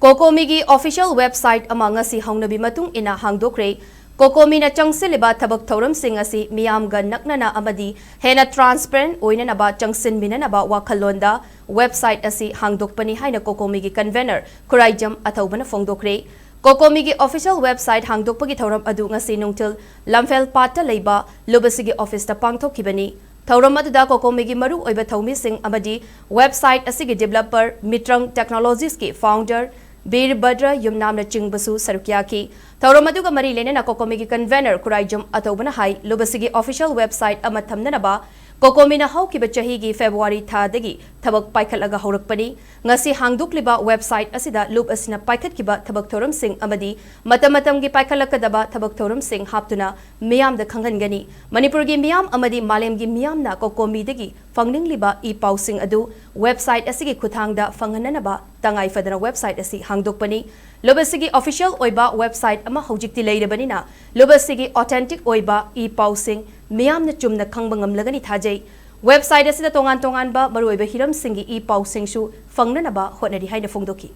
Cocomi gi official website among Ngasi Hangnabi matung ina Hangdokkhre Cocomi na changsiliba thabak thoram sing asi miyam ga naknana amadi hena transparent oina naba changsin minanaba wakhalonda website asi hangdokpani haina Cocomi gi convener Kuraijam athawbana fongdokre Cocomi gi official website hangdokpagi thoram adu ngasi nungtil lamfel patta leiba lubasigi office ta pangthokibani Thauram aduda Cocomi gi maru oiba thaumi sing amadi website asigi developer Mitrang Technologies ki founder Bir Badra Yumnamna Chingbasu Sarukyaki Thauram aduga mari lenena Cocomi gi convener Kuraijam atobana hai lubasigi official website amathamnaba Cocomi na haukiba chahi gi February thadagi thabak paikhalaga horakpani ngasi hangdokliba website asida lub asina paikhatkiba thabak thoram sing amadi matamatam gi paikhalakadaba thabak thoram sing haptuna miyam da khangangani Manipur gi miyam amadi malem gi miyam na Cocomi dagi fangningliba I pausing adu website asigi khuthangda fangananaba tangai fadana website asi hangdokpani lubasigi official oiba website ama hojikti leirabanina lubasigi authentic oiba I pausing miyam na chumna khangba ngamlagani thajai website asida tongan ba maruiba hiram singi I pausing su fangnanaba hotnari haina fongdoki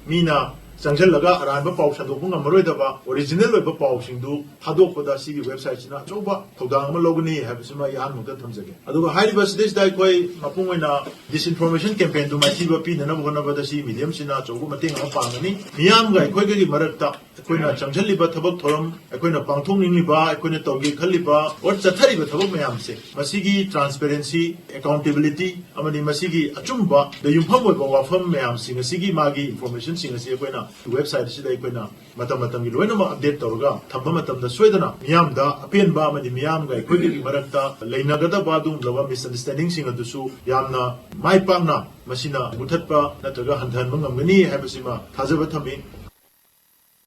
Mina Sanjal Laga Aran Pau Sandokung Maroidaba, original of Pau Singdu, Hadokoda City website, Joba, Todang Malogani, have some Yan Mutamzaki. Adoga High was this Daikoi, Mapungana, disinformation campaign to my TV Pin and one of the sea medium Sina, Jogumating of Pangani, Mianga, Quaggy Marata, Aquina Chanjali Batabok Torum, Aquina Pangtung Liba, Aquina Togi Kaliba, what's a terrible Tabok Masigi, transparency, accountability, Amadi Masigi, Achumba, the Yumpamo Wafam Mayam Sing a Sigi Magi information sing a Sequena. Website is like when Matamatami Luenoma update Torga, Tambamatam the Swedana, Miamda, Apian Bama, the Miamga, Quiggy Marakta, Lainagada Badum, Lava misunderstanding singer to Su, Yamna, My Pangna, Masina, Mutatpa, Nataga Hantan Mungamani, Habasima, Tazabatami.